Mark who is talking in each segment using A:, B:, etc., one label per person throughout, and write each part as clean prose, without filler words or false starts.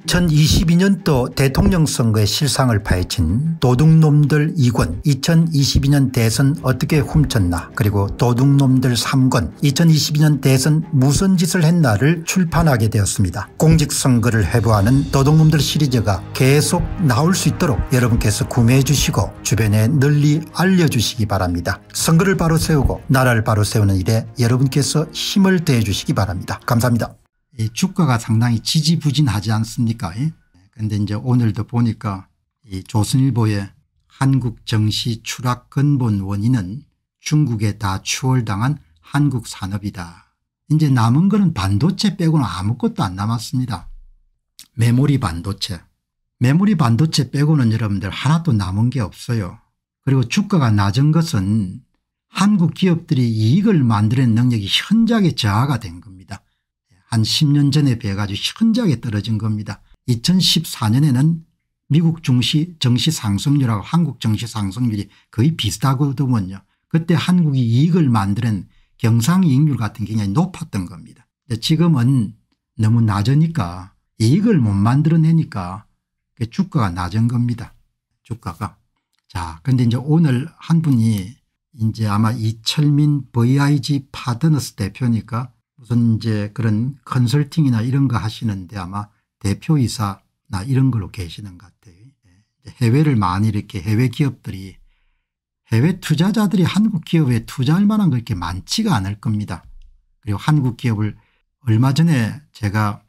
A: 2022년도 대통령 선거의 실상을 파헤친 도둑놈들 2권 2022년 대선 어떻게 훔쳤나 그리고 도둑놈들 3권 2022년 대선 무슨 짓을 했나를 출판하게 되었습니다. 공직선거를 회부하는 도둑놈들 시리즈가 계속 나올 수 있도록 여러분께서 구매해 주시고 주변에 널리 알려주시기 바랍니다. 선거를 바로 세우고 나라를 바로 세우는 일에 여러분께서 힘을 더해 주시기 바랍니다. 감사합니다.
B: 이 주가가 상당히 지지부진하지 않습니까? 그런데 이제 오늘도 보니까 이 조선일보의 한국 정시 추락 근본 원인은 중국에 다 추월당한 한국 산업이다. 이제 남은 거는 반도체 빼고는 아무것도 안 남았습니다. 메모리 반도체 빼고는 여러분들 하나도 남은 게 없어요. 그리고 주가가 낮은 것은 한국 기업들이 이익을 만드는 능력이 현저하게 저하가 된 겁니다. 한 10년 전에 비해 가지고 현저하게 떨어진 겁니다. 2014년에는 미국 정시 상승률하고 한국 정시 상승률이 거의 비슷하거든요. 그때 한국이 이익을 만드는 경상이익률 같은 게 굉장히 높았던 겁니다. 지금은 너무 낮으니까 이익을 못 만들어내니까 주가가 낮은 겁니다. 주가가. 자, 그런데 이제 오늘 한 분이 이제 아마 이철민 VIG 파트너스 대표니까 무슨 이제 그런 컨설팅이나 이런 거 하시는데 아마 대표이사나 이런 걸로 계시는 것 같아요. 해외를 많이 이렇게 해외 기업들이 해외 투자자들이 한국 기업에 투자할 만한 거 이렇게 많지가 않을 겁니다. 그리고 한국 기업을 얼마 전에 제가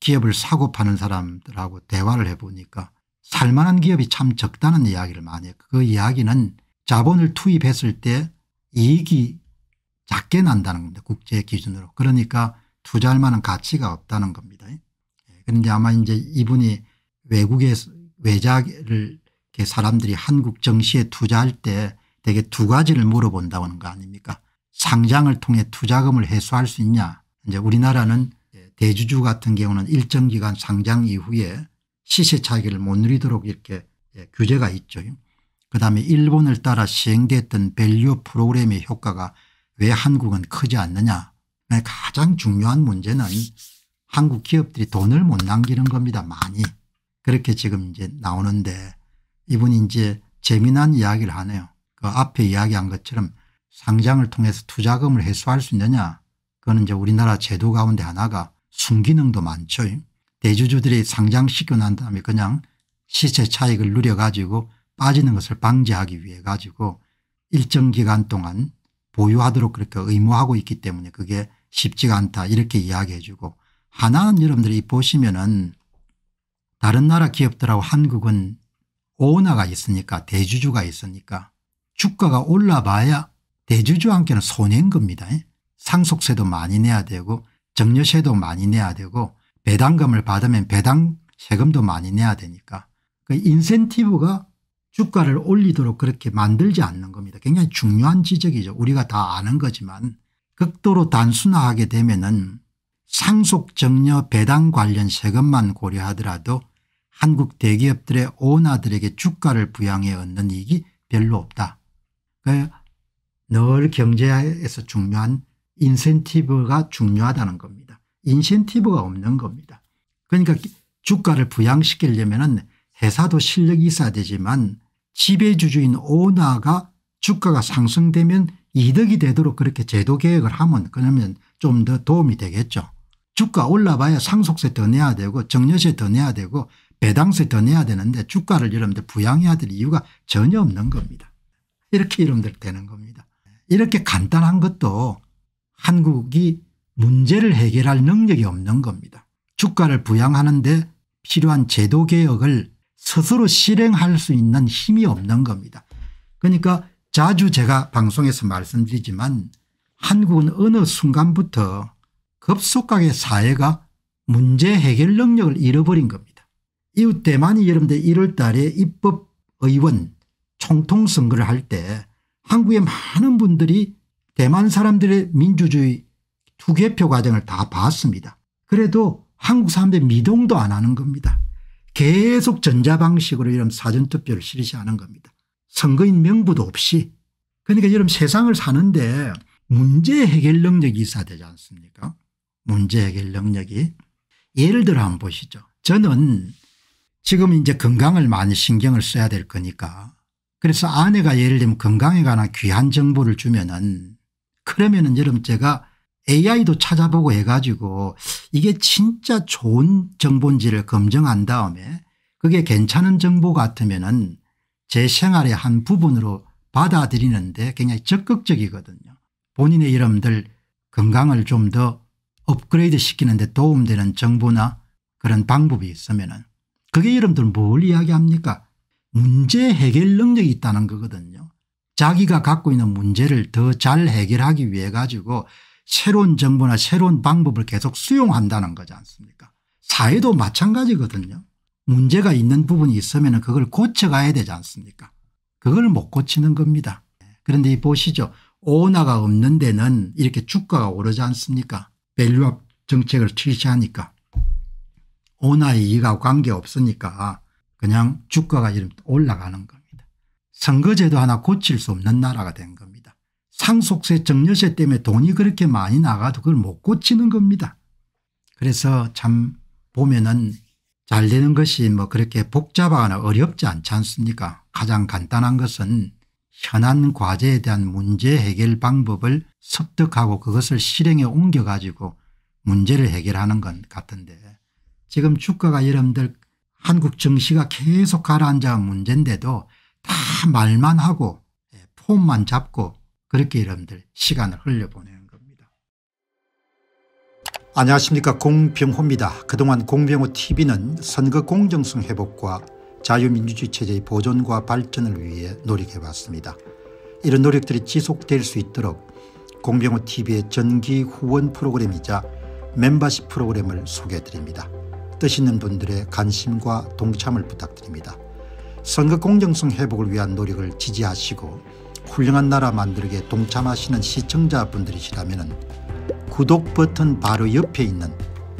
B: 기업을 사고 파는 사람들하고 대화를 해보니까 살만한 기업이 참 적다는 이야기를 많이 해요. 그 이야기는 자본을 투입했을 때 이익이 작게 난다는 겁니다. 국제 기준으로. 그러니까 투자할 만한 가치가 없다는 겁니다. 그런데 아마 이제 이분이 외국에서 외자를 사람들이 한국 정시에 투자할 때 되게 두 가지를 물어본다는 거 아닙니까? 상장을 통해 투자금을 회수할 수 있냐. 이제 우리나라는 대주주 같은 경우는 일정 기간 상장 이후에 시세 차익을 못 누리도록 이렇게 규제가 있죠. 그다음에 일본을 따라 시행됐던 밸류 프로그램의 효과가 왜 한국은 크지 않느냐. 가장 중요한 문제는 한국 기업들이 돈을 못 남기는 겁니다. 많이. 그렇게 지금 이제 나오는데 이분이 이제 재미난 이야기를 하네요. 그 앞에 이야기한 것처럼 상장을 통해서 투자금을 회수할 수 있느냐. 그거는 이제 우리나라 제도 가운데 하나가 순기능도 많죠. 대주주들이 상장시켜 난 다음에 그냥 시세 차익을 누려 가지고 빠지는 것을 방지하기 위해 가지고 일정 기간 동안 보유하도록 그렇게 의무하고 있기 때문에 그게 쉽지가 않다 이렇게 이야기해 주고 하나는 여러분들이 보시면은 다른 나라 기업들하고 한국은 오너가 있으니까 대주주가 있으니까 주가가 올라봐야 대주주한테는 손해인 겁니다. 상속세도 많이 내야 되고 정려세도 많이 내야 되고 배당금을 받으면 배당 세금도 많이 내야 되니까 그 인센티브가 주가를 올리도록 그렇게 만들지 않는 겁니다. 굉장히 중요한 지적이죠. 우리가 다 아는 거지만 극도로 단순화하게 되면은 상속 정려 배당 관련 세금만 고려하더라도 한국 대기업들의 오너들에게 주가를 부양해 얻는 이익이 별로 없다. 그러니까 늘 경제에서 중요한 인센티브가 중요하다는 겁니다. 인센티브가 없는 겁니다. 그러니까 주가를 부양시키려면은 회사도 실력이 있어야 되지만 지배주주인 오너가 주가가 상승되면 이득이 되도록 그렇게 제도 개혁을 하면 그러면 좀 더 도움이 되겠죠. 주가 올라봐야 상속세 더 내야 되고 정려세 더 내야 되고 배당세 더 내야 되는데 주가를 여러분들 부양해야 될 이유가 전혀 없는 겁니다. 이렇게 여러분들 되는 겁니다. 이렇게 간단한 것도 한국이 문제를 해결할 능력이 없는 겁니다. 주가를 부양하는데 필요한 제도 개혁을 스스로 실행할 수 있는 힘이 없는 겁니다. 그러니까 자주 제가 방송에서 말씀드리지만 한국은 어느 순간부터 급속하게 사회가 문제 해결 능력을 잃어버린 겁니다. 이웃 대만이 여러분들 1월 달에 입법의원 총통선거를 할 때 한국의 많은 분들이 대만 사람들의 민주주의 투개표 과정을 다 봤습니다. 그래도 한국 사람들이 미동도 안 하는 겁니다. 계속 전자방식으로 이런 사전투표를 실시하는 겁니다. 선거인 명부도 없이. 그러니까 여러분 세상을 사는데 문제 해결 능력이 있어야 되지 않습니까? 문제 해결 능력이. 예를 들어 한번 보시죠. 저는 지금 이제 건강을 많이 신경을 써야 될 거니까 그래서 아내가 예를 들면 건강에 관한 귀한 정보를 주면은 그러면은 여러분 제가 AI도 찾아보고 해가지고 이게 진짜 좋은 정보인지를 검증한 다음에 그게 괜찮은 정보 같으면은 제 생활의 한 부분으로 받아들이는데 굉장히 적극적이거든요. 본인의 여러분들 건강을 좀 더 업그레이드 시키는 데 도움되는 정보나 그런 방법이 있으면은 그게 여러분들 뭘 이야기합니까? 문제 해결 능력이 있다는 거거든요. 자기가 갖고 있는 문제를 더 잘 해결하기 위해 가지고 새로운 정보나 새로운 방법을 계속 수용한다는 거지 않습니까? 사회도 마찬가지거든요. 문제가 있는 부분이 있으면 그걸 고쳐가야 되지 않습니까? 그걸 못 고치는 겁니다. 그런데 보시죠. 오나가 없는 데는 이렇게 주가가 오르지 않습니까? 밸류업 정책을 실시하니까 오나의 이익하고 관계없으니까 그냥 주가가 이렇게 올라가는 겁니다. 선거제도 하나 고칠 수 없는 나라가 된 겁니다. 상속세 증여세 때문에 돈이 그렇게 많이 나가도 그걸 못 고치는 겁니다. 그래서 참 보면은 잘 되는 것이 뭐 그렇게 복잡하거나 어렵지 않지 않습니까? 가장 간단한 것은 현안 과제에 대한 문제 해결 방법을 습득하고 그것을 실행에 옮겨 가지고 문제를 해결하는 것 같은데 지금 주가가 여러분들 한국 증시가 계속 가라앉아 문제인데도 다 말만 하고 폼만 잡고 그렇게 여러분들 시간을 흘려보내는 겁니다.
A: 안녕하십니까, 공병호입니다. 그동안 공병호TV는 선거 공정성 회복과 자유민주주의 체제의 보존과 발전을 위해 노력해왔습니다. 이런 노력들이 지속될 수 있도록 공병호TV의 정기 후원 프로그램이자 멤버십 프로그램을 소개해드립니다. 뜻 있는 분들의 관심과 동참을 부탁드립니다. 선거 공정성 회복을 위한 노력을 지지하시고 훌륭한 나라 만들기에 동참하시는 시청자분들이시라면 구독 버튼 바로 옆에 있는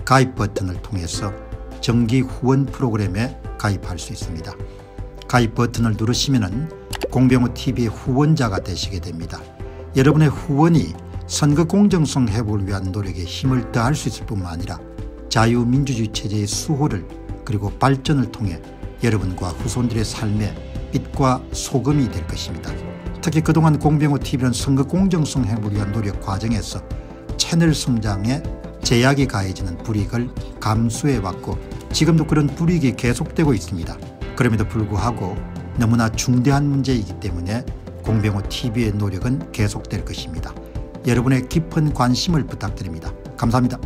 A: 가입 버튼을 통해서 정기 후원 프로그램에 가입할 수 있습니다. 가입 버튼을 누르시면 공병호TV의 후원자가 되시게 됩니다. 여러분의 후원이 선거 공정성 회복을 위한 노력에 힘을 더할 수 있을 뿐만 아니라 자유민주주의 체제의 수호를 그리고 발전을 통해 여러분과 후손들의 삶에 빛과 소금이 될 것입니다. 특히 그동안 공병호TV는 선거 공정성 회복을 위한 노력 과정에서 채널 성장에 제약이 가해지는 불이익을 감수해왔고 지금도 그런 불이익이 계속되고 있습니다. 그럼에도 불구하고 너무나 중대한 문제이기 때문에 공병호TV의 노력은 계속될 것입니다. 여러분의 깊은 관심을 부탁드립니다. 감사합니다.